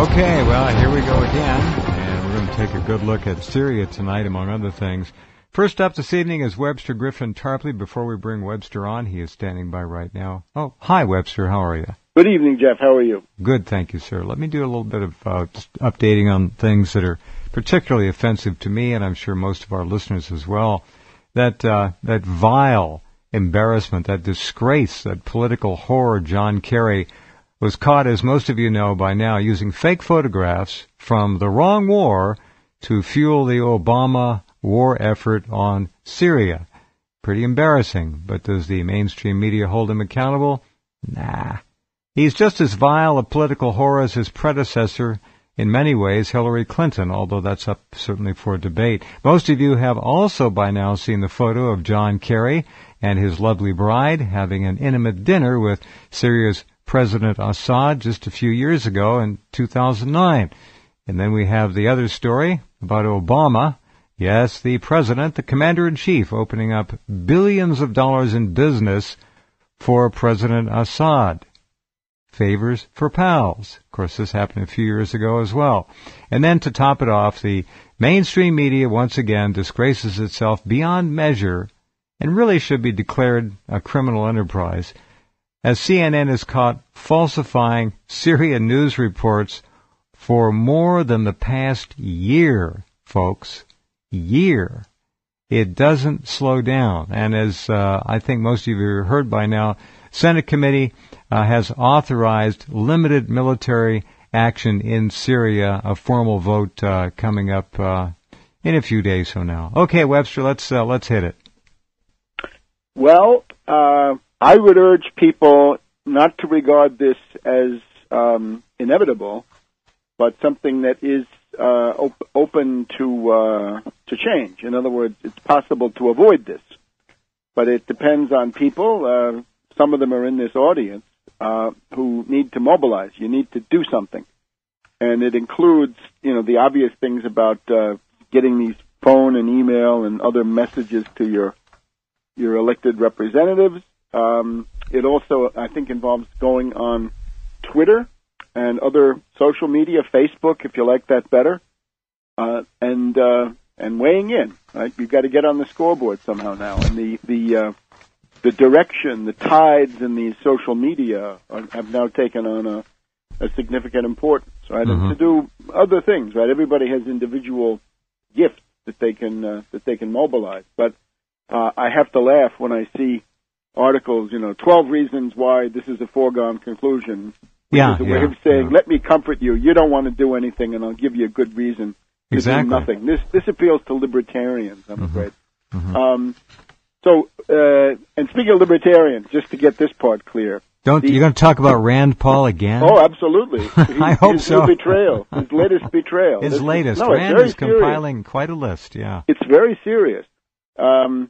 Okay, well, here we go again, and we're going to take a good look at Syria tonight, among other things. First up this evening is Webster Griffin Tarpley. Before we bring Webster on, he is standing by right now. Oh, hi, Webster. How are you? Good evening, Jeff. How are you? Good, thank you, sir. Let me do a little bit of just updating on things that are particularly offensive to me, and I'm sure most of our listeners as well. That vile embarrassment, that disgrace, that political horror, John Kerry, was caught, as most of you know by now, using fake photographs from the wrong war to fuel the Obama war effort on Syria. Pretty embarrassing, but does the mainstream media hold him accountable? Nah. He's just as vile a political horror as his predecessor, in many ways, Hillary Clinton, although that's up certainly for debate. Most of you have also by now seen the photo of John Kerry and his lovely bride having an intimate dinner with Syria's President Assad just a few years ago in 2009. And then we have the other story about Obama. Yes, the president, the commander-in-chief, opening up billions of dollars in business for President Assad. Favors for pals. Of course, this happened a few years ago as well. And then to top it off, the mainstream media once again disgraces itself beyond measure and really should be declared a criminal enterprise, as CNN is caught falsifying Syrian news reports for more than the past year, folks. Year. It doesn't slow down. And as I think most of you have heard by now, Senate committee has authorized limited military action in Syria, a formal vote coming up in a few days from now. Okay, Webster, let's hit it. Well, I would urge people not to regard this as inevitable, but something that is open to change. In other words, it's possible to avoid this, but it depends on people. Some of them are in this audience who need to mobilize. You need to do something, and it includes, the obvious things about getting these phone and email and other messages to your elected representatives. It also, I think, involves going on Twitter and other social media, Facebook, if you like that better, and weighing in. Right, you've got to get on the scoreboard somehow now, and the direction, the tides in these social media have now taken on a significant importance. Right, and to do other things. Right, everybody has individual gifts that they can mobilize, but I have to laugh when I see articles, 12 reasons why this is a foregone conclusion. Yeah, is a way of saying, let me comfort you. You don't want to do anything, and I'll give you a good reason to do nothing. This appeals to libertarians, I'm afraid. And speaking of libertarians, just to get this part clear. You're going to talk about Rand Paul again? Oh, absolutely. I hope so. His betrayal. His latest betrayal. His latest. No, Rand is compiling quite a list, yeah. It's very serious. The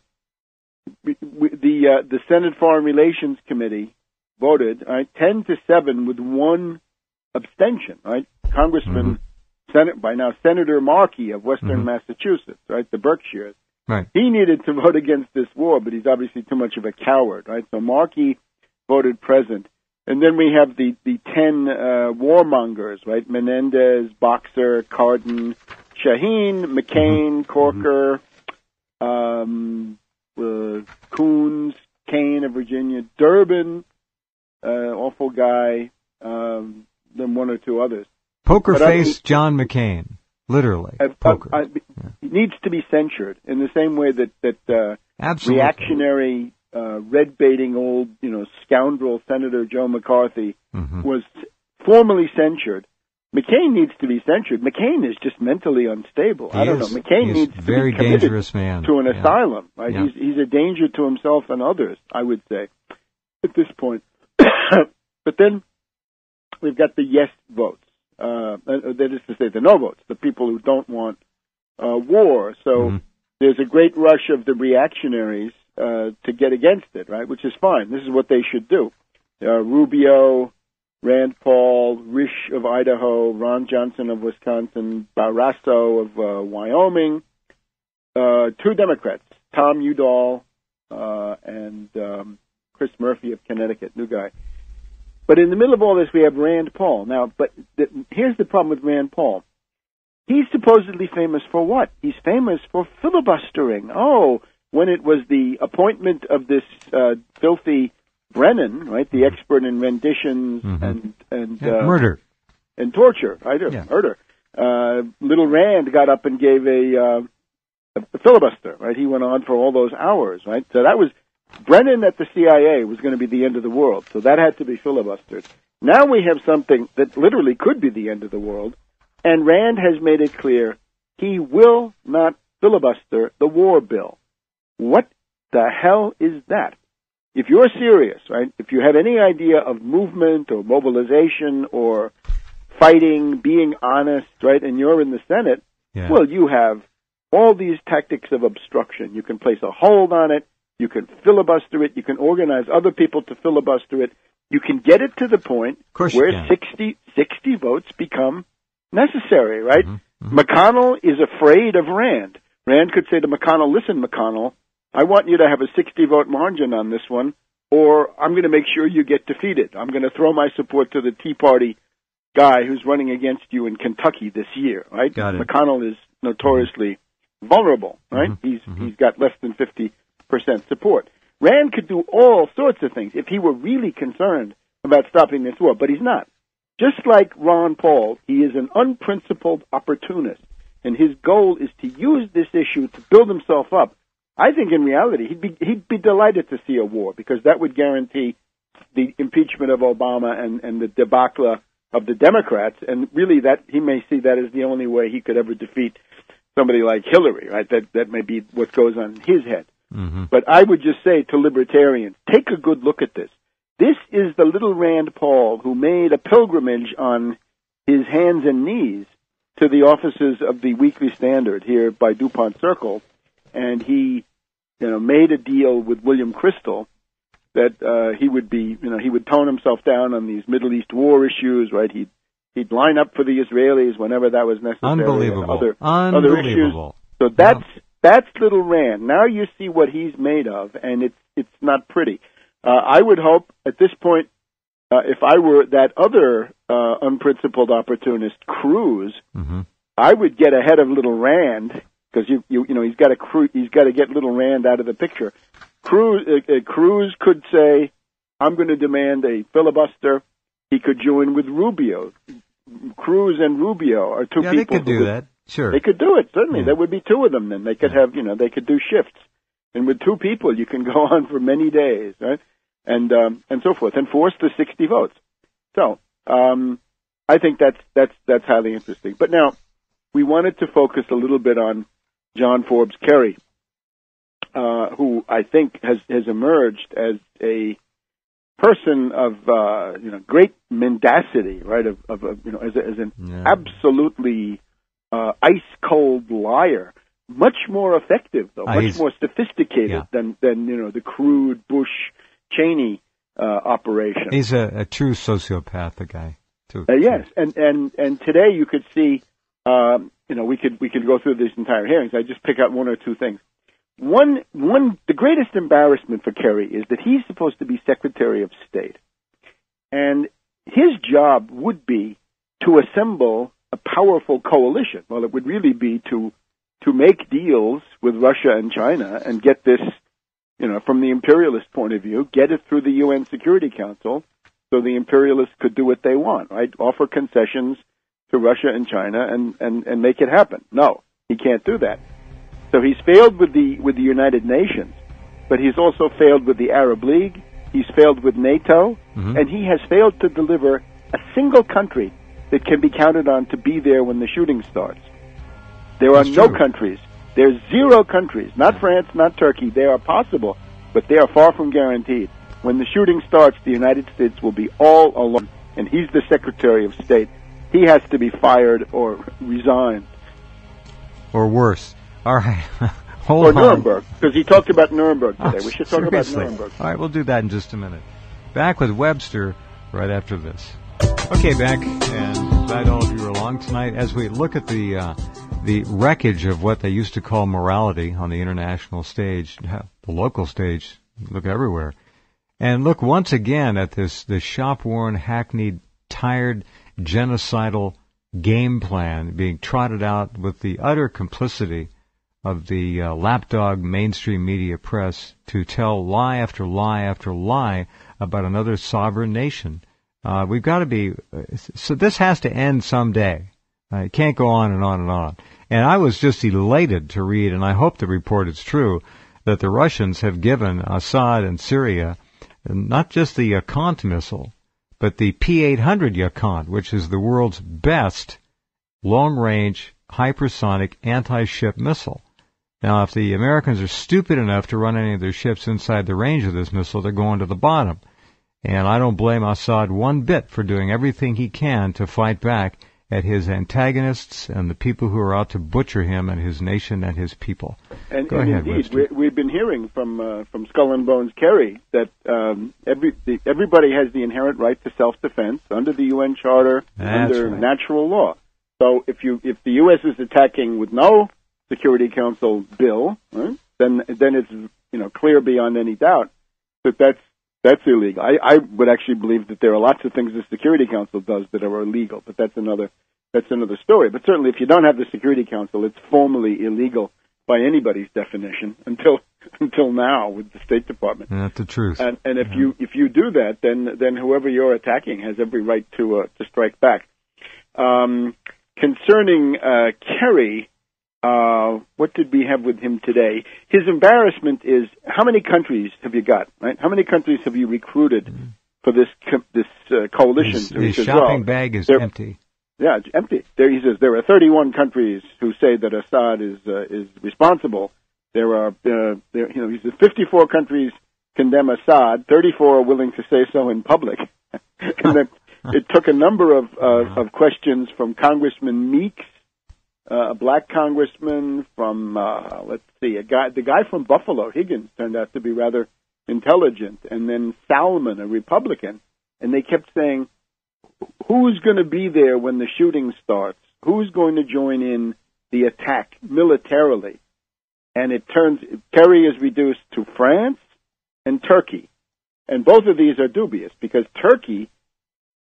Senate Foreign Relations Committee voted 10-7 with one abstention. Right, Congressman, Senator Markey of Western Massachusetts, right, the Berkshires. Right. He needed to vote against this war, but he's obviously too much of a coward. Right, so Markey voted present, and then we have the 10 warmongers. Right, Menendez, Boxer, Cardin, Shaheen, McCain, Corker. Coons, Kane of Virginia, Durbin, awful guy, then one or two others. Poker face John McCain, literally. Poker. He needs to be censured in the same way that reactionary, red-baiting old, scoundrel Senator Joe McCarthy was formally censured. McCain needs to be censured. McCain is just mentally unstable. I don't know. McCain needs to be committed to an asylum. Right? Yeah. He's a danger to himself and others, I would say, at this point. But then we've got the yes votes. That is to say, the no votes, the people who don't want war. So there's a great rush of the reactionaries to get against it, right? Which is fine. This is what they should do. Rubio, Rand Paul, Risch of Idaho, Ron Johnson of Wisconsin, Barrasso of Wyoming, two Democrats, Tom Udall and Chris Murphy of Connecticut, new guy. But in the middle of all this, we have Rand Paul. Now, here's the problem with Rand Paul. He's supposedly famous for what? He's famous for filibustering. Oh, when it was the appointment of this filthy Brennan, right, the expert in renditions and murder and torture, right? Murder. Little Rand got up and gave a filibuster, right? He went on for all those hours, right? So that was Brennan at the CIA was going to be the end of the world, so that had to be filibustered. Now we have something that literally could be the end of the world, and Rand has made it clear he will not filibuster the war bill. What the hell is that? If you're serious, right, if you have any idea of movement or mobilization or fighting, being honest, right, and you're in the Senate, well, you have all these tactics of obstruction. You can place a hold on it. You can filibuster it. You can organize other people to filibuster it. You can get it to the point where 60 votes become necessary, right? McConnell is afraid of Rand. Rand could say to McConnell, listen, McConnell, I want you to have a 60-vote margin on this one, or I'm going to make sure you get defeated. I'm going to throw my support to the Tea Party guy who's running against you in Kentucky this year, right? McConnell is notoriously vulnerable, right? He's got less than 50% support. Rand could do all sorts of things if he were really concerned about stopping this war, but he's not. Just like Ron Paul, he is an unprincipled opportunist, and his goal is to use this issue to build himself up. I think in reality he'd be delighted to see a war, because that would guarantee the impeachment of Obama and the debacle of the Democrats, and really that he may see that as the only way he could ever defeat somebody like Hillary, right? That may be what goes on in his head. But I would just say to libertarians, take a good look at this. This is the little Rand Paul who made a pilgrimage on his hands and knees to the offices of the Weekly Standard here by DuPont Circle, and he, made a deal with William Crystal that he would be, he would tone himself down on these Middle East war issues, right? He'd line up for the Israelis whenever that was necessary. Unbelievable. Other issues. So that's little Rand. Now you see what he's made of, and it's not pretty. I would hope at this point, if I were that other unprincipled opportunist, Cruz, I would get ahead of little Rand, because he's got to get little Rand out of the picture. Cruz could say, I'm going to demand a filibuster. He could join with Rubio. Cruz and Rubio are two people. They could do that. Sure. They could do it, certainly. There would be two of them then. They could have, they could do shifts. And with two people, you can go on for many days, right? And so forth, and force the 60 votes. So, I think that's highly interesting. But now, we wanted to focus a little bit on John Forbes Kerry, who I think has emerged as a person of great mendacity, right? As an absolutely ice cold liar, much more effective though, much more sophisticated than the crude Bush Cheney operation. He's a true sociopath, the guy too. Yes, and today you could see, we could go through these entire hearings. I just pick out one or two things. One, the greatest embarrassment for Kerry is that he's supposed to be Secretary of State, and his job would be to assemble a powerful coalition. Well, it would really be to make deals with Russia and China and get this, from the imperialist point of view, get it through the UN Security Council so the imperialists could do what they want, right? Offer concessions to Russia and China and make it happen. No, he can't do that. So he's failed with the United Nations, but he's also failed with the Arab League. He's failed with NATO, and he has failed to deliver a single country that can be counted on to be there when the shooting starts. There are no countries. There's 0 countries, not France, not Turkey. They are possible, but they are far from guaranteed. When the shooting starts, the United States will be all alone, and he's the Secretary of State. He has to be fired or resigned. Or worse. All right. Or Nuremberg, because he talked about Nuremberg today. We should talk about Nuremberg. All right, we'll do that in just a minute. Back with Webster right after this. Okay, back, and glad all of you are along tonight as we look at the wreckage of what they used to call morality on the international stage, the local stage, look everywhere. And look once again at this shop-worn, hackneyed, tired, genocidal game plan being trotted out with the utter complicity of the lapdog mainstream media press to tell lie after lie after lie about another sovereign nation. We've got to be, so this has to end someday. It can't go on and on and on. And I was just elated to read, and I hope the report is true, that the Russians have given Assad and Syria not just the Yakont missile, but the P-800 Yakont, which is the world's best long-range hypersonic anti-ship missile. Now, if the Americans are stupid enough to run any of their ships inside the range of this missile, they're going to the bottom. And I don't blame Assad one bit for doing everything he can to fight back at his antagonists and the people who are out to butcher him and his nation and his people. And, Go ahead, indeed, Webster. we've been hearing from Skull and Bones Kerry that everybody has the inherent right to self-defense under the UN Charter, under natural law. So if the U.S. is attacking with no Security Council bill, right, then it's clear beyond any doubt that that's illegal. I would actually believe that there are lots of things the Security Council does that are illegal, but that's another story. But certainly, if you don't have the Security Council, it's formally illegal by anybody's definition until now with the State Department. That's the truth. And if you do that, then whoever you're attacking has every right to strike back. Concerning Kerry. What did we have with him today? His embarrassment is, how many countries have you got, right? How many countries have you recruited for this coalition? His shopping bag is empty. Yeah, it's empty. He says there are 31 countries who say that Assad is responsible. There are, he says 54 countries condemn Assad, 34 are willing to say so in public. And then it took a number of questions from Congressman Meeks, a black congressman from, the guy from Buffalo, Higgins, turned out to be rather intelligent, and then Salmon, a Republican, and they kept saying, who's going to be there when the shooting starts? Who's going to join in the attack militarily? And it turns, Kerry is reduced to France and Turkey, and both of these are dubious, because Turkey,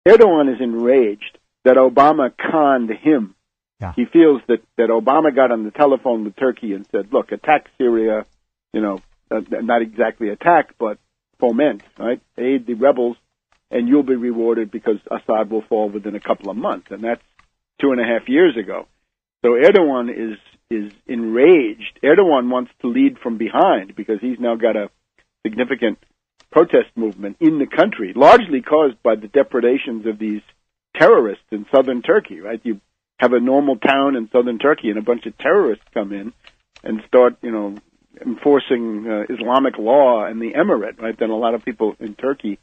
Erdogan is enraged that Obama conned him. Yeah. He feels that Obama got on the telephone with Turkey and said, look, attack Syria, not exactly attack, but foment, right? Aid the rebels, and you'll be rewarded because Assad will fall within a couple of months. And that's 2.5 years ago. So Erdogan is enraged. Erdogan wants to lead from behind because he's now got a significant protest movement in the country, largely caused by the depredations of these terrorists in southern Turkey, right? You have a normal town in southern Turkey and a bunch of terrorists come in and start, enforcing Islamic law in the emirate, right? Then a lot of people in Turkey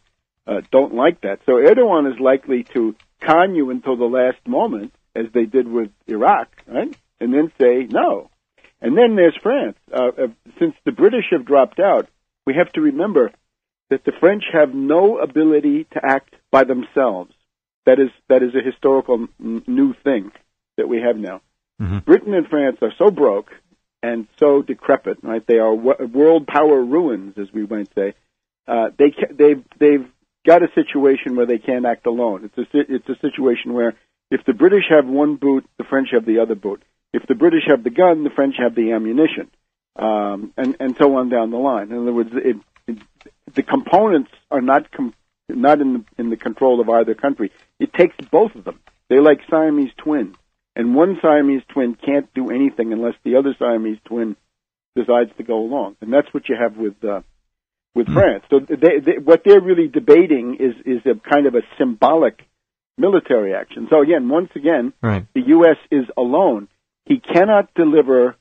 don't like that. So Erdogan is likely to con you until the last moment, as they did with Iraq, right? And then say no. And then there's France. Since the British have dropped out, we have to remember that the French have no ability to act by themselves. That is a historical new thing that we have now. Mm-hmm. Britain and France are so broke and so decrepit, right? They are world power ruins, as we might say. They've got a situation where they can't act alone. It's a situation where if the British have one boot, the French have the other boot. If the British have the gun, the French have the ammunition, and so on down the line. In other words, the components are not in the control of either country. It takes both of them. They're like Siamese twins, and one Siamese twin can't do anything unless the other Siamese twin decides to go along, and that's what you have with France. So what they're really debating is a kind of a symbolic military action. So once again, right. The U.S. is alone. He cannot deliver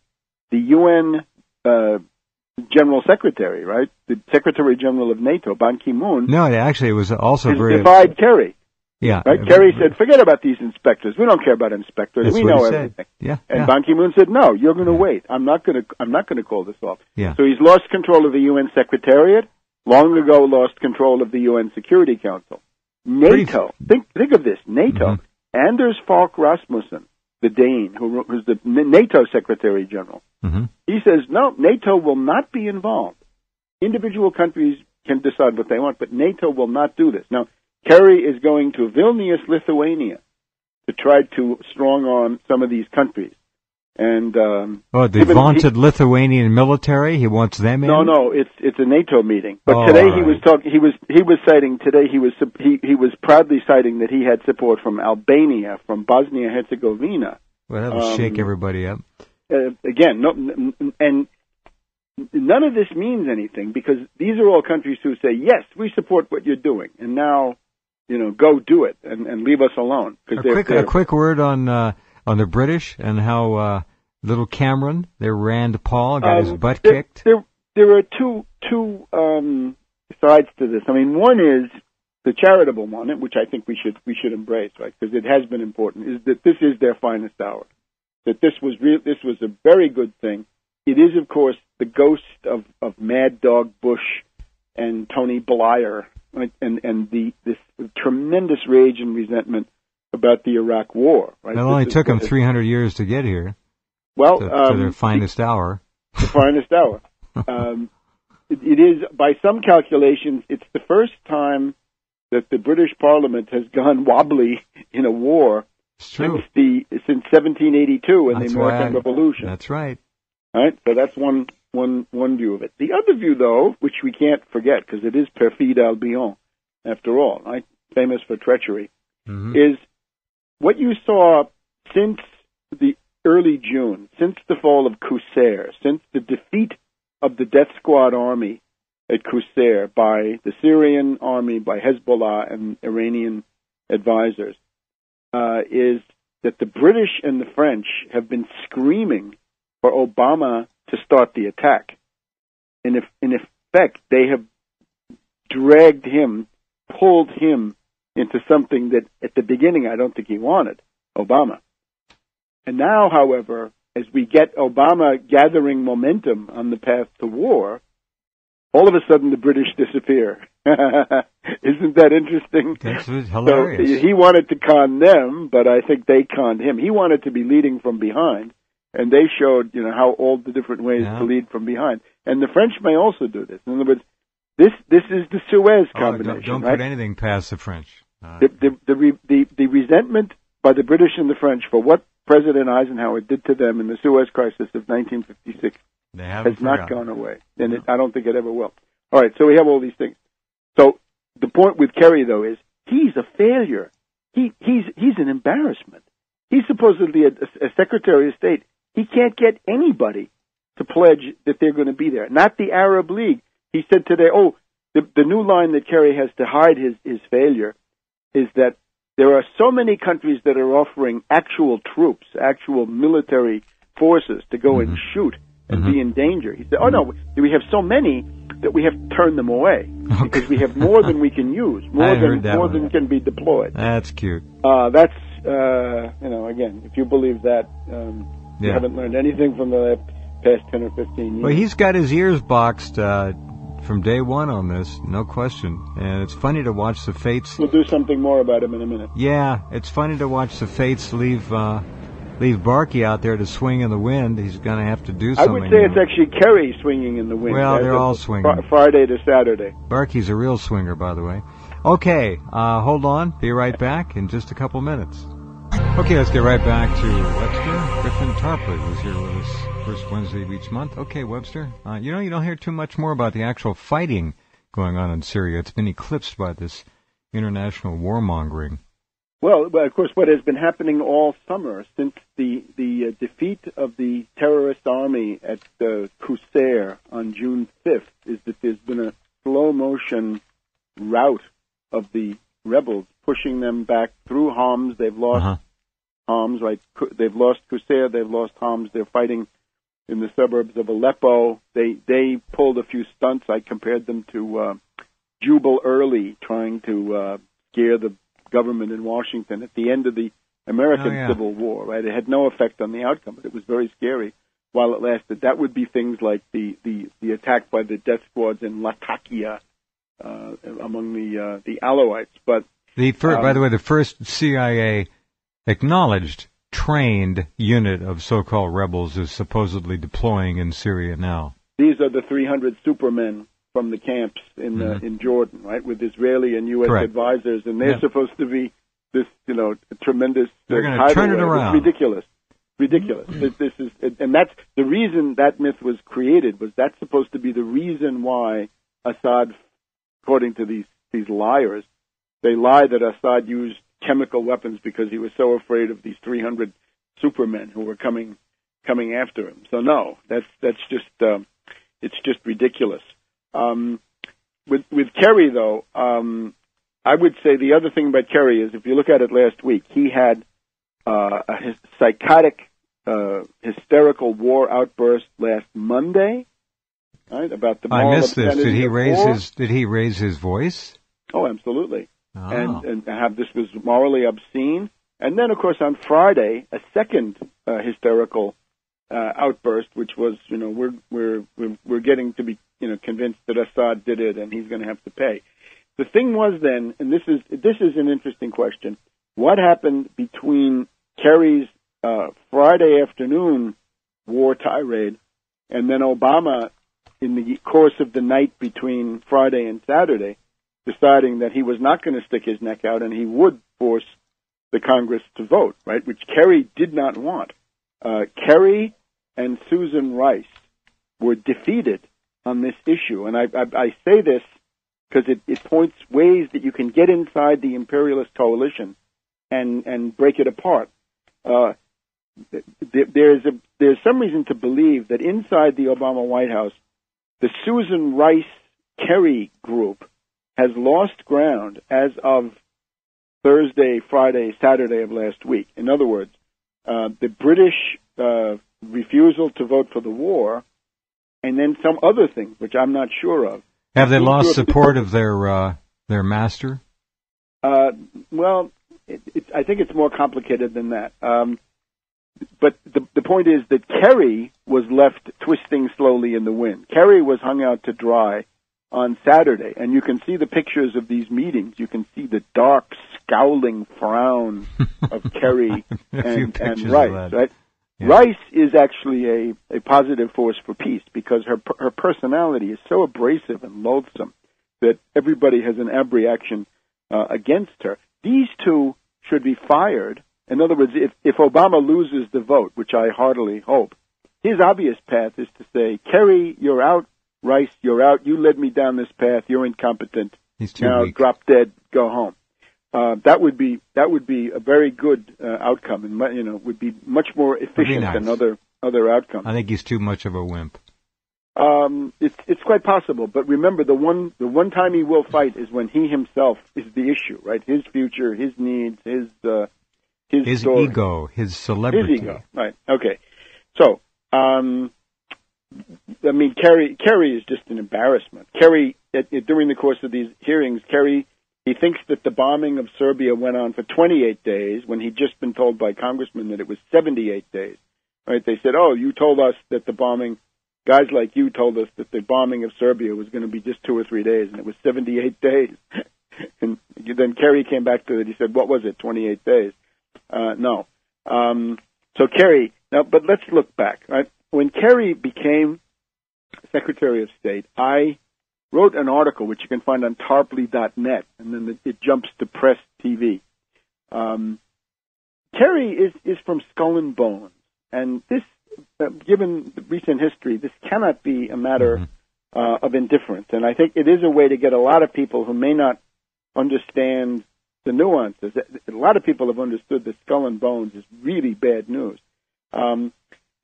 the UN General Secretary, right? The Secretary General of NATO, Ban Ki-moon. No, it was also very defied Kerry. Yeah, right. Kerry said, "Forget about these inspectors. We don't care about inspectors. We know everything." Yeah, and Ban Ki-moon said, "No, you're going to wait. I'm not going to call this off." Yeah. So he's lost control of the UN Secretariat. Long ago, lost control of the UN Security Council. NATO. Think of this. NATO. Mm-hmm. Anders Fogh Rasmussen, the Dane, who's the NATO Secretary General. Mm-hmm. He says, no, NATO will not be involved. Individual countries can decide what they want, but NATO will not do this. Now, Kerry is going to Vilnius, Lithuania, to try to strong-arm some of these countries. And the vaunted Lithuanian military, he wants them in? No, it's a NATO meeting. But today he was citing he was proudly citing that he had support from Albania, from Bosnia Herzegovina. Well, that'll shake everybody up. Again, and none of this means anything, because these are all countries who say, yes, we support what you're doing, and now, go do it and leave us alone. A quick word on the British and how little Cameron, their Rand Paul, got his butt kicked. There are two sides to this. I mean, one is the charitable one, which I think we should embrace, right? Because it has been important. Is that this is their finest hour? That this was a very good thing. It is, of course, the ghost of Mad Dog Bush and Tony Blair, right? and this tremendous rage and resentment about the Iraq War. Right? It only took them 300 years to get here. Well, to their finest hour. The finest hour. It is, by some calculations, it's the first time that the British Parliament has gone wobbly in a war since 1782 and the American Revolution. That's right. All right, so that's one view of it. The other view, though, which we can't forget, because it is perfide Albion, after all, right, famous for treachery, is what you saw since the early June, since the fall of Qusair, since the defeat of the Death Squad army at Qusair by the Syrian army, by Hezbollah and Iranian advisors, is that the British and the French have been screaming for Obama to start the attack. And in effect, they have dragged him, pulled him into something that at the beginning I don't think he wanted, Obama. And now, however, as we get Obama gathering momentum on the path to war, all of a sudden the British disappear. Isn't that interesting? That's hilarious. So he wanted to con them, but I think they conned him. He wanted to be leading from behind, and they showed, how all the different ways to lead from behind. And the French may also do this. In other words, this is the Suez combination. Don't right? put anything past the French. The resentment by the British and the French for what President Eisenhower did to them in the Suez Crisis of 1956 has not gone away, and I don't think it ever will. All right, so we have all these things. So the point with Kerry, though, is he's a failure. He's an embarrassment. He's supposedly a Secretary of State. He can't get anybody to pledge that they're going to be there. Not the Arab League. He said today, the new line that Kerry has to hide his failure is that there are so many countries that are offering actual troops, actual military forces to go and shoot and be in danger. He said, no, we have so many that we have to turn them away because we have more than we can use, more than can be deployed. That's cute. That's, again, if you believe that, you haven't learned anything from the past 10 or 15 years. Well, he's got his ears boxed from day one on this, no question. And it's funny to watch the fates. We'll do something more about him in a minute. Yeah, it's funny to watch the fates leave Barkey out there to swing in the wind. He's going to have to do something. I would say it's actually Kerry swinging in the wind. Well, they're all swinging. Friday to Saturday. Barkey's a real swinger, by the way. Okay, hold on. Be right back in just a couple minutes. Okay, let's get right back to Webster. Griffin Tarpley was here with us first Wednesday of each month. Okay, Webster, you don't hear too much more about the actual fighting going on in Syria. It's been eclipsed by this international warmongering. Well, of course, what has been happening all summer since the defeat of the terrorist army at Qusair on June 5th is that there's been a slow-motion rout of the rebels, pushing them back through Homs. They've lost Homs, right? They've lost Qusair. They've lost Homs. They're fighting in the suburbs of Aleppo. They pulled a few stunts. I compared them to Jubal Early trying to scare the government in Washington at the end of the American Civil War, right? It had no effect on the outcome, but it was very scary while it lasted. That would be things like the attack by the death squads in Latakia among the Alawites. But by the way, the first CIA acknowledged trained unit of so-called rebels is supposedly deploying in Syria now. These are the 300 supermen from the camps in Jordan, right, with Israeli and U.S. advisors, and they're supposed to be this, tremendous. They're going to turn it around. It's ridiculous. This is, and that's the reason that myth was created. Was that's supposed to be the reason why Assad, according to these liars, they lie that Assad used chemical weapons because he was so afraid of these 300 supermen who were coming after him. So no, that's just it's just ridiculous. With Kerry though, I would say the other thing about Kerry is if you look at it last week, he had a psychotic, hysterical war outburst last Monday, right? About the I missed this. Did he raise his voice? Oh, absolutely. Oh. And have this was morally obscene. And then, of course, on Friday, a second hysterical outburst, which was, we're getting to be, convinced that Assad did it, and he's going to have to pay. The thing was then, and this is an interesting question: what happened between Kerry's Friday afternoon war tirade, and then Obama, in the course of the night between Friday and Saturday, deciding that he was not going to stick his neck out and he would force the Congress to vote, right, which Kerry did not want. Kerry and Susan Rice were defeated on this issue. And I say this because it points ways that you can get inside the imperialist coalition and break it apart. There's some reason to believe that inside the Obama White House, the Susan Rice-Kerry group has lost ground as of Thursday, Friday, Saturday of last week. In other words, the British refusal to vote for the war, and then some other things, which I'm not sure of. Have they lost support of their master? Well, I think it's more complicated than that. But the point is that Kerry was left twisting slowly in the wind. Kerry was hung out to dry on Saturday, and you can see the pictures of these meetings. You can see the dark, scowling frown of Kerry and Rice, right? Yeah. Rice is actually a positive force for peace because her personality is so abrasive and loathsome that everybody has an abreaction against her. These two should be fired. In other words, if Obama loses the vote, which I heartily hope, his obvious path is to say, Kerry, you're out. Rice, you're out. You led me down this path. You're incompetent. He's too now weak. Drop dead. Go home. That would be a very good outcome, and would be much more efficient than other outcomes. I think he's too much of a wimp. It's quite possible, but remember the one time he will fight is when he himself is the issue, right? His future, his needs, his story. Ego, his celebrity. His ego, right? Okay, so. Kerry is just an embarrassment. Kerry, during the course of these hearings, he thinks that the bombing of Serbia went on for 28 days when he'd just been told by congressmen that it was 78 days. Right? They said, "Oh, you told us that the bombing, guys like you told us that the bombing of Serbia was going to be just 2 or 3 days, and it was 78 days." And then Kerry came back to it. He said, "What was it? 28 days?" No. So Kerry. Now, but let's look back. Right? When Kerry became Secretary of State, I wrote an article, which you can find on tarpley.net, and then it jumps to Press TV. Kerry is from Skull and Bones, and this, given the recent history, this cannot be a matter of indifference. And I think it is a way to get a lot of people who may not understand the nuances. A lot of people have understood that Skull and Bones is really bad news.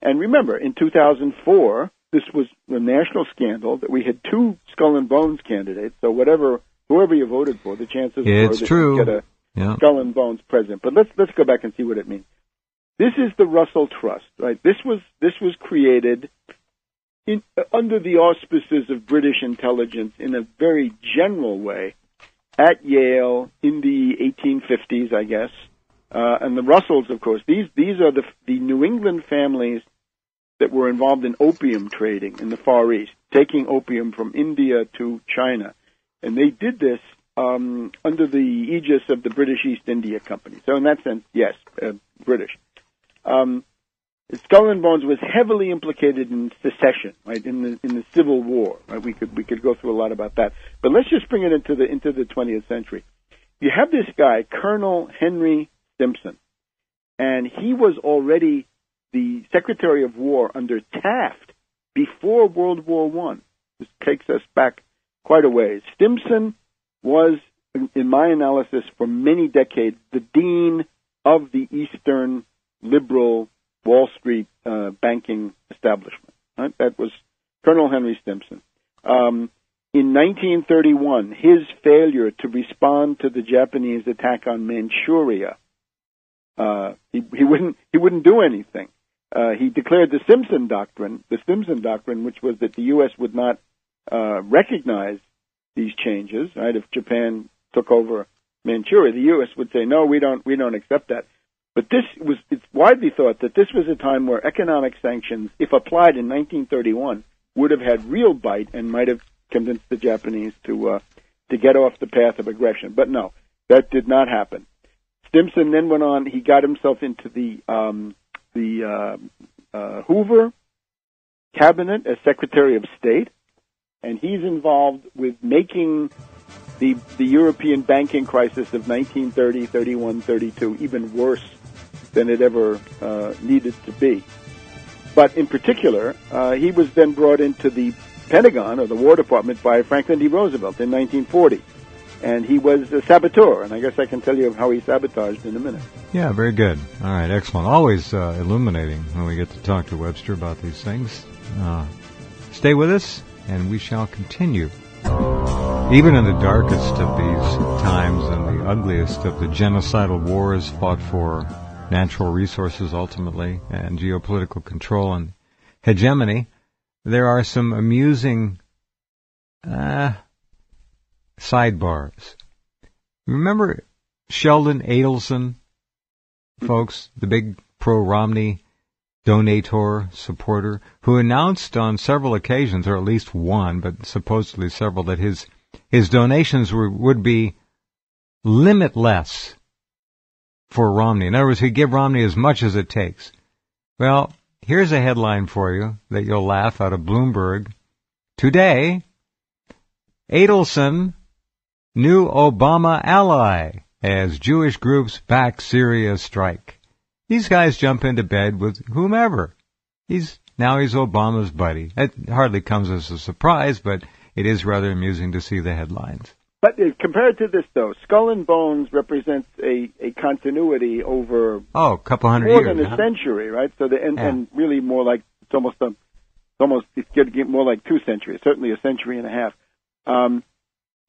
And remember, in 2004, this was a national scandal that we had 2 Skull and Bones candidates. So whoever you voted for, the chances were that you get a Skull and Bones president. But let's go back and see what it means. This is the Russell Trust, right? This was created under the auspices of British intelligence in a very general way at Yale in the 1850s, I guess. And the Russells, of course, these are the New England families that were involved in opium trading in the Far East, taking opium from India to China. And they did this under the aegis of the British East India Company. So in that sense, yes, British. Skull and Bones was heavily implicated in secession, right? In the Civil War, right? We could go through a lot about that, but let's just bring it into the 20th century. You have this guy, Colonel Henry Stimson, and he was already the Secretary of War under Taft before World War I. This takes us back quite a ways. Stimson was, in my analysis, for many decades, the dean of the Eastern liberal Wall Street banking establishment. Right? That was Colonel Henry Stimson. In 1931, his failure to respond to the Japanese attack on Manchuria, he wouldn't do anything. He declared the Stimson Doctrine, which was that the U.S. would not recognize these changes. Right? If Japan took over Manchuria, the U.S. would say, no, we don't accept that. But it's widely thought that this was a time where economic sanctions, if applied in 1931, would have had real bite and might have convinced the Japanese to get off the path of aggression. But no, that did not happen. Stimson then went on. He got himself into the Hoover cabinet as Secretary of State, and he's involved with making the European banking crisis of 1930, 31, 32 even worse than it ever needed to be. But in particular, he was then brought into the Pentagon, or the War Department, by Franklin D. Roosevelt in 1940. And he was a saboteur, and I guess I can tell you how he sabotaged in a minute. Yeah, very good. All right, excellent. Always illuminating when we get to talk to Webster about these things. Stay with us, and we shall continue. Even in the darkest of these times and the ugliest of the genocidal wars fought for natural resources ultimately and geopolitical control and hegemony, there are some amusing sidebars. Remember Sheldon Adelson, folks, the big pro-Romney donator, supporter, who announced on several occasions, or at least one, but supposedly several, that his donations would be limitless for Romney. In other words, he'd give Romney as much as it takes. Well, here's a headline for you that you'll laugh out of Bloomberg. Today, Adelson, new Obama ally, as Jewish groups back Syria strike. These guys jump into bed with whomever. He's Obama's buddy. It hardly comes as a surprise, but it is rather amusing to see the headlines. But compared to this, though, Skull and Bones represents a continuity over a couple hundred more years, than a century, right? So and really more like it's almost it's going to get more like 2 centuries, certainly a century and a half.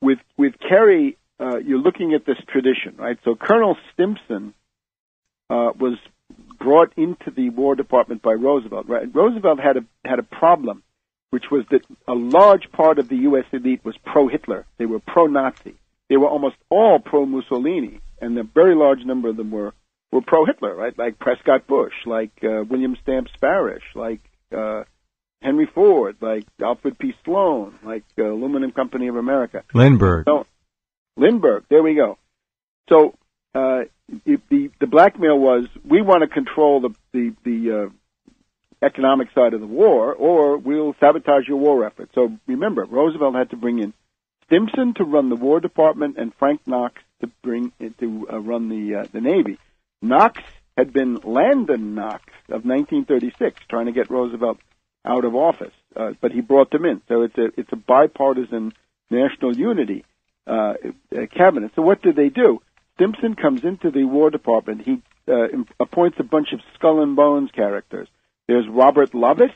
With Kerry, you're looking at this tradition, right? So Colonel Stimson was brought into the War Department by Roosevelt. Right? Roosevelt had a problem, which was that a large part of the U.S. elite was pro-Hitler. They were pro-Nazi. They were almost all pro-Mussolini, and a very large number of them were pro-Hitler, right? Like Prescott Bush, like William Stamps Farish, like Henry Ford, like Alfred P. Sloan, like Aluminum Company of America. Lindbergh. So, Lindbergh, there we go. So the blackmail was, we want to control the economic side of the war, or we'll sabotage your war effort. So remember, Roosevelt had to bring in Stimson to run the War Department and Frank Knox to run the Navy. Knox had been Landon Knox of 1936, trying to get Roosevelt out of office, but he brought them in. So it's a bipartisan national unity cabinet. So what did they do? Stimson comes into the War Department. He appoints a bunch of skull and bones characters. There's Robert Lovett,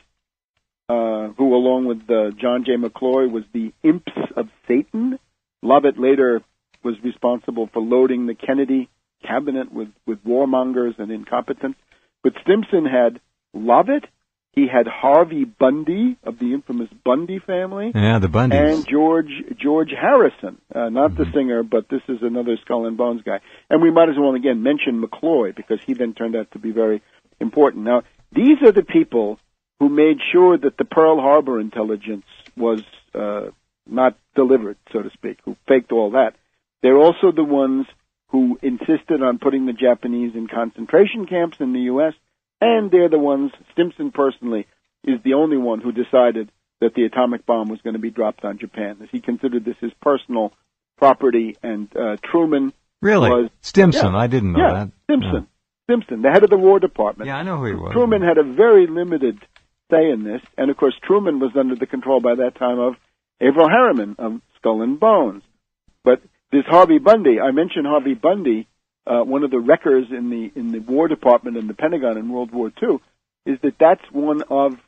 who, along with John J. McCloy, was the imps of Satan. Lovett later was responsible for loading the Kennedy cabinet with warmongers and incompetents. But Stimson had Lovett. He had Harvey Bundy of the infamous Bundy family. Yeah, the Bundys. And George Harrison, not the singer, but this is another skull and bones guy. And we might as well, again, mention McCloy, because he then turned out to be very important. Now, these are the people who made sure that the Pearl Harbor intelligence was not delivered, so to speak, who faked all that. They're also the ones who insisted on putting the Japanese in concentration camps in the U.S., And they're the ones, Stimson personally is the only one who decided that the atomic bomb was going to be dropped on Japan. He considered this his personal property, and Truman was... Stimson, I didn't know that. Stimson. Stimson, the head of the War Department. Yeah, I know who he was. Truman had a very limited say in this, and of course Truman was under the control by that time of Averell Harriman of Skull and Bones. But this Harvey Bundy, I mentioned Harvey Bundy, one of the wreckers in the War Department in the Pentagon in World War II, is that's one of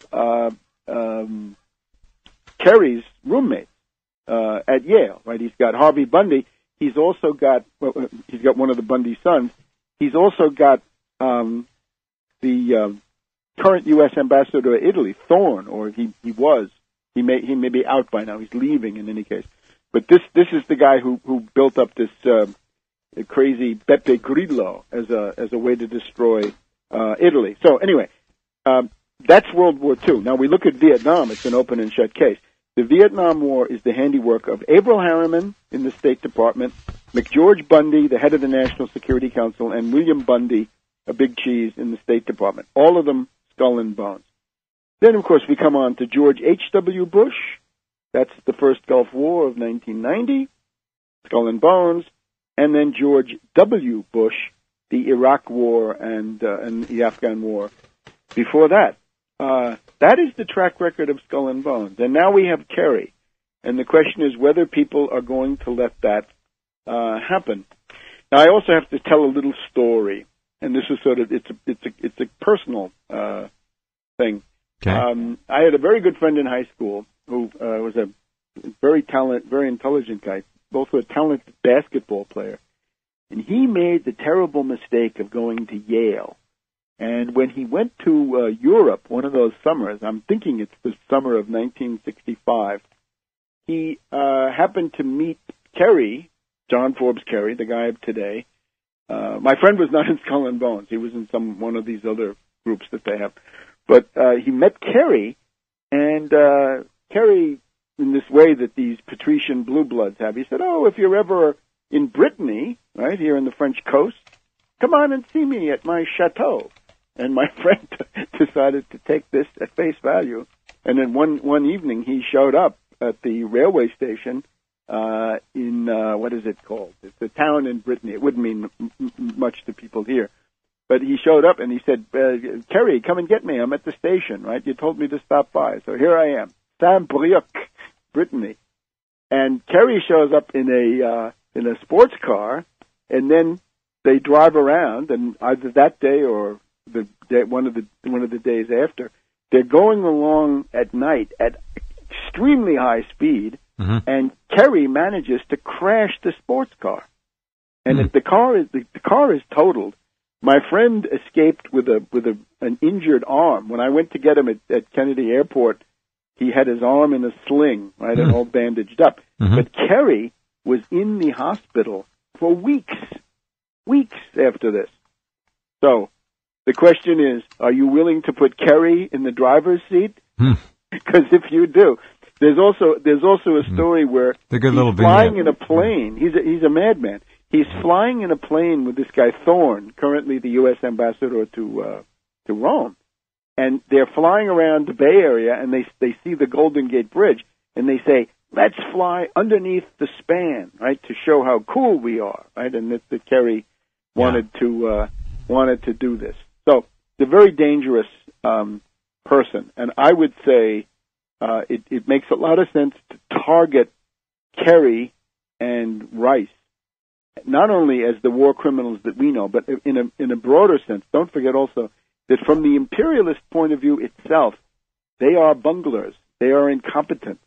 Kerry's roommates at Yale. Right, he's got Harvey Bundy. He's also got he's got one of the Bundy sons. He's also got the current U.S. ambassador to Italy, Thorne, or he was. He may be out by now. He's leaving in any case. But this is the guy who built up this crazy Beppe Grillo as a way to destroy Italy. So anyway, that's World War II. Now we look at Vietnam. It's an open and shut case. The Vietnam War is the handiwork of Averell Harriman in the State Department, McGeorge Bundy, the head of the National Security Council, and William Bundy, a big cheese in the State Department. All of them skull and bones. Then, of course, we come on to George H.W. Bush. That's the first Gulf War of 1990, skull and bones. And then George W. Bush, the Iraq War and the Afghan War. Before that, that is the track record of skull and bones. And now we have Kerry. And the question is whether people are going to let that happen. Now, I also have to tell a little story. And this is sort of, it's a personal thing. Okay. I had a very good friend in high school who was a very intelligent guy, also a talented basketball player. And he made the terrible mistake of going to Yale. And when he went to Europe, one of those summers, I'm thinking it's the summer of 1965, he happened to meet Kerry, John Forbes Kerry, the guy of today. My friend was not in Skull and Bones. He was in one of these other groups that they have. But he met Kerry, and Kerry, in this way that these patrician blue bloods have, he said, "Oh, if you're ever in Brittany, right, here in the French coast, come on and see me at my chateau." And my friend decided to take this at face value. And then one evening he showed up at the railway station in, what is it called? It's a town in Brittany. It wouldn't mean much to people here. But he showed up and he said, "Kerry, come and get me. I'm at the station, right? You told me to stop by. So here I am. Saint-Brieuc, Brittany." And Kerry shows up in a sports car, and then they drive around, and either that day or the day, one of the days after, they're going along at night at extremely high speed, and Kerry manages to crash the sports car. And if the car is totaled, my friend escaped with an injured arm. When I went to get him at Kennedy Airport, he had his arm in a sling, right, and all bandaged up. But Kerry was in the hospital for weeks after this. So the question is, are you willing to put Kerry in the driver's seat? Because if you do, there's also a story where he's flying in a plane. He's a madman. He's flying in a plane with this guy Thorne, currently the U.S. ambassador to Rome, and they're flying around the Bay Area, and they see the Golden Gate Bridge, and they say, "Let's fly underneath the span, right, to show how cool we are," right? And that Kerry wanted to do this. So it's a very dangerous person, and I would say it makes a lot of sense to target Kerry and Rice, not only as the war criminals that we know, but in a broader sense. Don't forget also that from the imperialist point of view itself, they are bunglers. They are incompetent.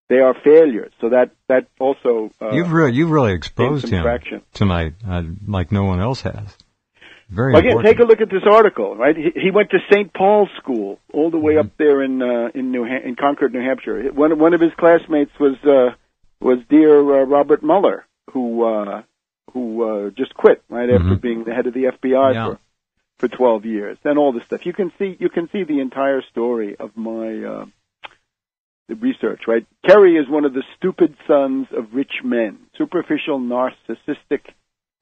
They are failures. So that also you've really exposed him tonight, like no one else has. Very again, important. Take a look at this article. Right, he went to St. Paul's School all the way up there in Concord, New Hampshire. One of his classmates was dear Robert Mueller, who just quit right after being the head of the FBI for 12 years, and all this stuff. You can see the entire story of my the research. Right, Kerry is one of the stupid sons of rich men, superficial, narcissistic,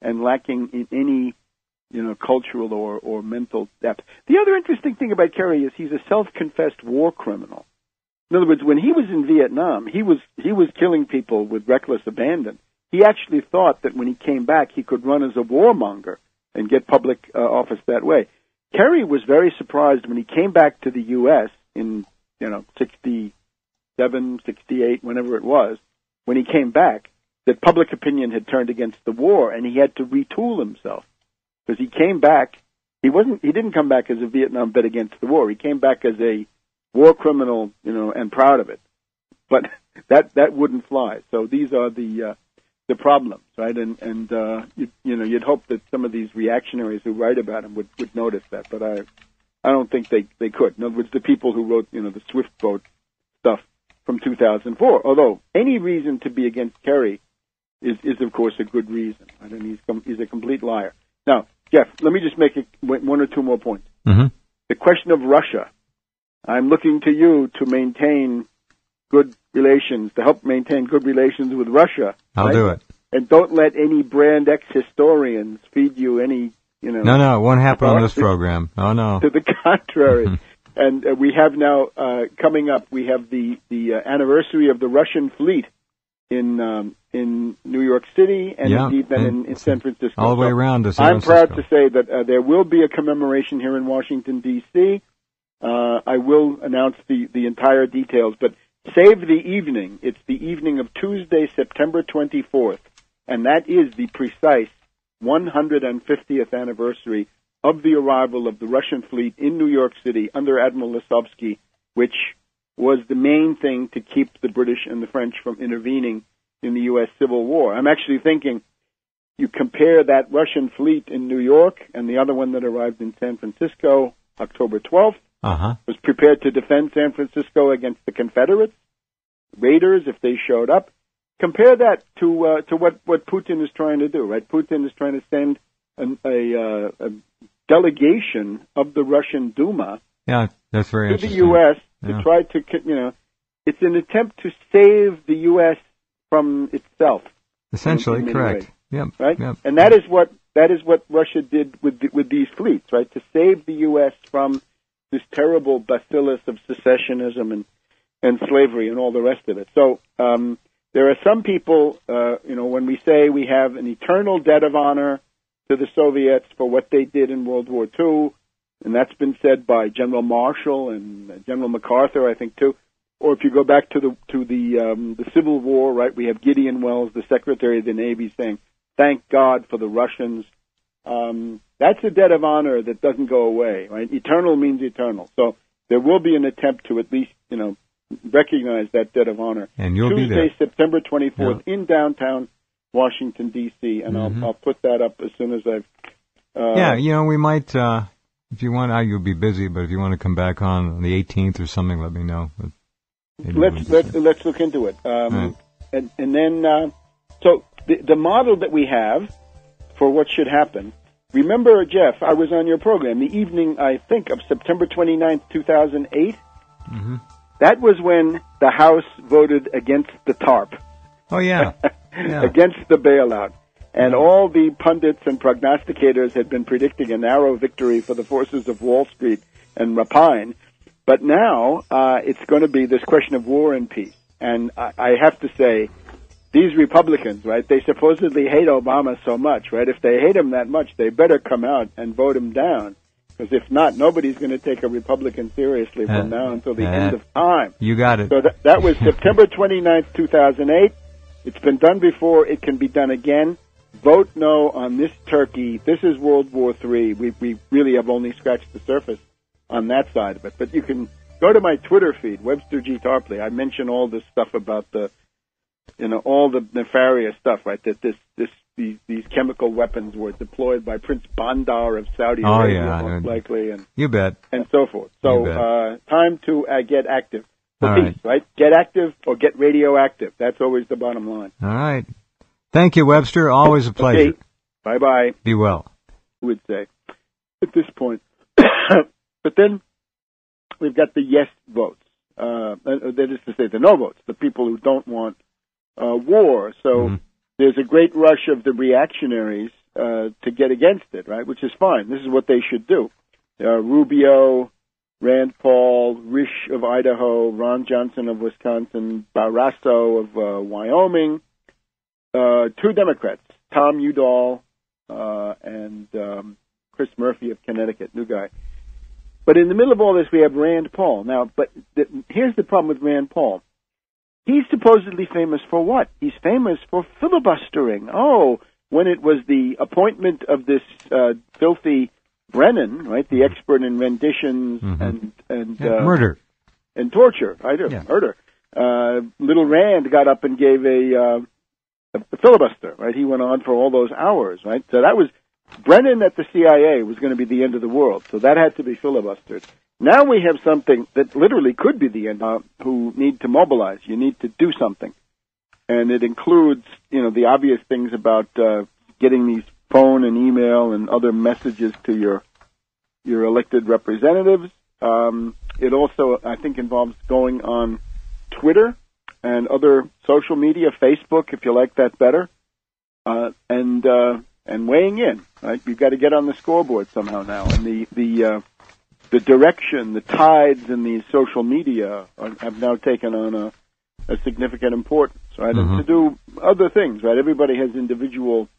and lacking in any cultural or mental depth. The other interesting thing about Kerry is he's a self-confessed war criminal. In other words, when he was in Vietnam, he was killing people with reckless abandon. He actually thought that when he came back, he could run as a warmonger and get public office that way. Kerry was very surprised when he came back to the U.S. in 67, 68, whenever it was, when he came back, that public opinion had turned against the war, and he had to retool himself. Because he came back, he didn't come back as a Vietnam vet against the war. He came back as a war criminal, and proud of it. But that wouldn't fly. So these are the problems, right? And you'd hope that some of these reactionaries who write about him would notice that, but I don't think they could. In other words, the people who wrote, the Swift boat stuff from 2004. Although any reason to be against Kerry is of course a good reason. I mean, he's a complete liar. Now, Jeff, let me just make one or two more points. Mm-hmm. The question of Russia. I'm looking to you to maintain good relations, to help maintain good relations with Russia. I'll do it. And don't let any Brand X historians feed you any, No, it won't happen on this program. Oh, no. To the contrary. And we have now, coming up, we have the anniversary of the Russian fleet in New York City and indeed then in San Francisco. All the way around to San I'm Francisco. proud to say that there will be a commemoration here in Washington, D.C. I will announce the entire details, but save the evening. It's the evening of Tuesday, September 24th, and that is the precise 150th anniversary of the arrival of the Russian fleet in New York City under Admiral Lisovsky, which was the main thing to keep the British and the French from intervening in the U.S. Civil War. I'm actually thinking you compare that Russian fleet in New York and the other one that arrived in San Francisco October 12th, was prepared to defend San Francisco against the Confederates, raiders, if they showed up. Compare that to what Putin is trying to do, right? Putin is trying to send a delegation of the Russian Duma that's very to the U.S. to try to, it's an attempt to save the U.S. from itself. Essentially, correct. Yep. Right? Yep. And that is what Russia did with these fleets, right? To save the U.S. from this terrible bacillus of secessionism and slavery and all the rest of it. So there are some people, when we say we have an eternal debt of honor to the Soviets for what they did in World War II, and that's been said by General Marshall and General MacArthur, I think, too. Or if you go back to the Civil War, right, we have Gideon Welles, the Secretary of the Navy, saying, "Thank God for the Russians." That's a debt of honor that doesn't go away, right? Eternal means eternal. So there will be an attempt to at least, recognize that debt of honor. And you'll Tuesday, be there. September 24th in downtown Washington, D.C., and I'll put that up as soon as I've... we might, if you want, you'll be busy, but if you want to come back on the 18th or something, let me know. Let's look into it. Right. And then, so the model that we have for what should happen, remember, Jeff, I was on your program the evening, I think, of September 29th, 2008. Mm-hmm. That was when the House voted against the TARP. Oh, yeah. Against the bailout. And all the pundits and prognosticators had been predicting a narrow victory for the forces of Wall Street and Rapine. But now it's going to be this question of war and peace. And I have to say, these Republicans, right, they supposedly hate Obama so much, right? If they hate him that much, they better come out and vote him down. Because if not, nobody's going to take a Republican seriously from now until the end of time. You got it. So that was September 29th, 2008. It's been done before. It can be done again. Vote no on this turkey. This is World War III. We really have only scratched the surface on that side of it. But you can go to my Twitter feed, Webster G. Tarpley. I mention all this stuff about all the nefarious stuff, right? That these chemical weapons were deployed by Prince Bandar of Saudi Arabia, most likely, and you bet, and so forth. So time to get active for peace, right? Get active or get radioactive. That's always the bottom line. All right. Thank you, Webster. Always a pleasure. Okay. Bye-bye. Be well. I would say at this point. But then we've got the yes votes. That is to say, the no votes, the people who don't want war. So there's a great rush of the reactionaries to get against it, right? Which is fine. This is what they should do. Rubio, Rand Paul, Risch of Idaho, Ron Johnson of Wisconsin, Barrasso of Wyoming, two Democrats, Tom Udall and Chris Murphy of Connecticut, new guy. But in the middle of all this, we have Rand Paul. Now, but here's the problem with Rand Paul. He's supposedly famous for what? He's famous for filibustering. Oh, when it was the appointment of this filthy Brennan, right, the expert in renditions and murder and torture, right, murder. Little Rand got up and gave a filibuster, right? He went on for all those hours, right? So that was Brennan at the CIA was going to be the end of the world, so that had to be filibustered. Now we have something that literally could be the end. Who need to mobilize? You need to do something, and it includes, the obvious things about getting these phone and email and other messages to your elected representatives. It also, I think, involves going on Twitter and other social media, Facebook, if you like that better, and weighing in. Right, you've got to get on the scoreboard somehow now, and the direction, the tides in the social media have now taken on a significant importance, right? And to do other things, right? Everybody has individual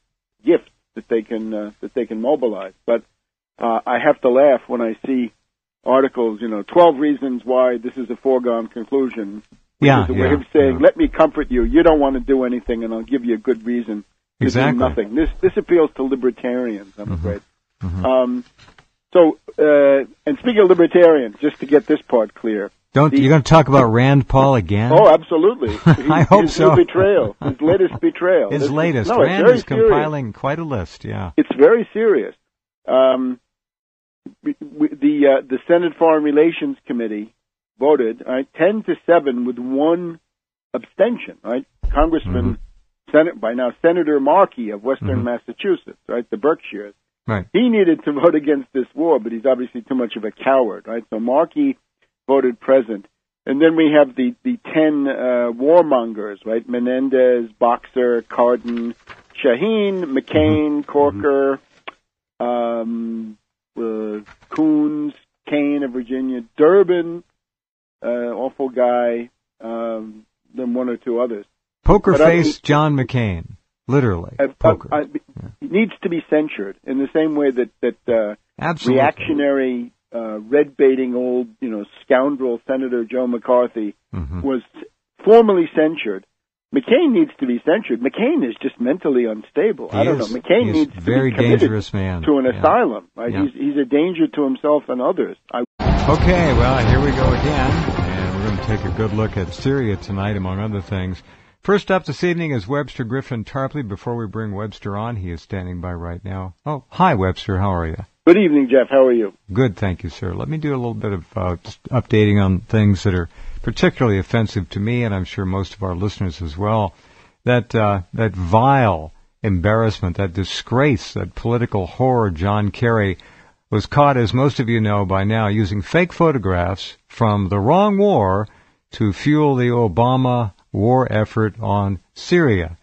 gifts that they can mobilize, but I have to laugh when I see articles, 12 reasons why this is a foregone conclusion. Which is a way of saying, let me comfort you. You don't want to do anything, and I'll give you a good reason to do nothing. This appeals to libertarians, I'm afraid. And speaking of libertarians, just to get this part clear. You're going to talk about Rand Paul again? Oh, absolutely. I hope so. His betrayal. His latest betrayal. His latest. Rand is compiling quite a list, yeah. It's very serious. The Senate Foreign Relations Committee voted, right, 10-7 with one abstention, right? Congressman, Senator Markey of Western Massachusetts, right, the Berkshires. Right. He needed to vote against this war, but he's obviously too much of a coward, right? So Markey voted present. And then we have the 10 warmongers, right? Menendez, Boxer, Cardin, Shaheen, McCain, Corker, Coons, Kane of Virginia, Durbin, awful guy, then one or two others. Poker face John McCain, literally. Poker. He needs to be censured in the same way that reactionary, red-baiting old, scoundrel Senator Joe McCarthy was formally censured. McCain needs to be censured. McCain is just mentally unstable. I don't know. McCain needs to be committed to an asylum. Right? Yeah. He's a danger to himself and others. Okay, well, here we go again, and we're going to take a good look at Syria tonight, among other things. First up this evening is Webster Griffin Tarpley. Before we bring Webster on, he is standing by right now. Oh, hi, Webster. How are you? Good evening, Jeff. How are you? Good, thank you, sir. Let me do a little bit of just updating on things that are particularly offensive to me, and I'm sure most of our listeners as well. That vile embarrassment, that disgrace, that political horror, John Kerry, was caught, as most of you know by now, using fake photographs from the wrong war to fuel the Obama war effort on Syria.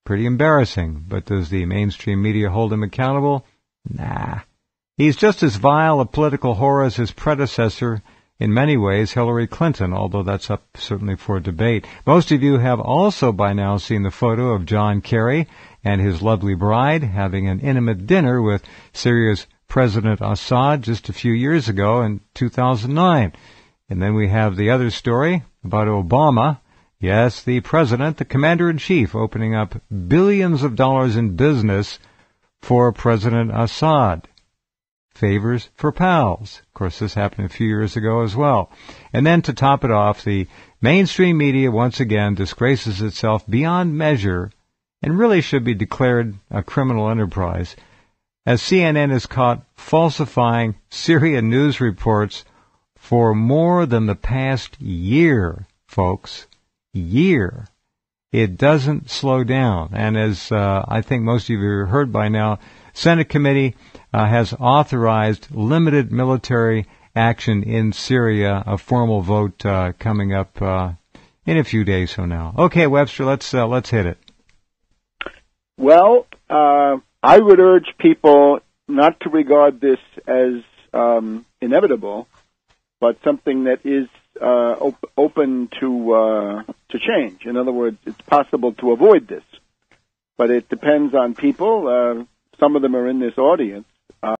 Pretty embarrassing, but does the mainstream media hold him accountable? Nah. He's just as vile a political horror as his predecessor, in many ways, Hillary Clinton, although that's up certainly for debate. Most of you have also by now seen the photo of John Kerry and his lovely bride having an intimate dinner with Syria's President Assad just a few years ago in 2009. And then we have the other story about Obama. Yes, the president, the commander-in-chief, opening up billions of dollars in business for President Assad. Favors for pals. Of course, this happened a few years ago as well. And then to top it off, the mainstream media once again disgraces itself beyond measure and really should be declared a criminal enterprise, as CNN is caught falsifying Syria news reports for more than the past year, folks. Year. It doesn't slow down. And as I think most of you have heard by now, Senate committee has authorized limited military action in Syria, a formal vote coming up in a few days from now. Okay, Webster, let's hit it. Well, I would urge people not to regard this as inevitable, but something that is open to change. In other words, it's possible to avoid this, but it depends on people. Some of them are in this audience,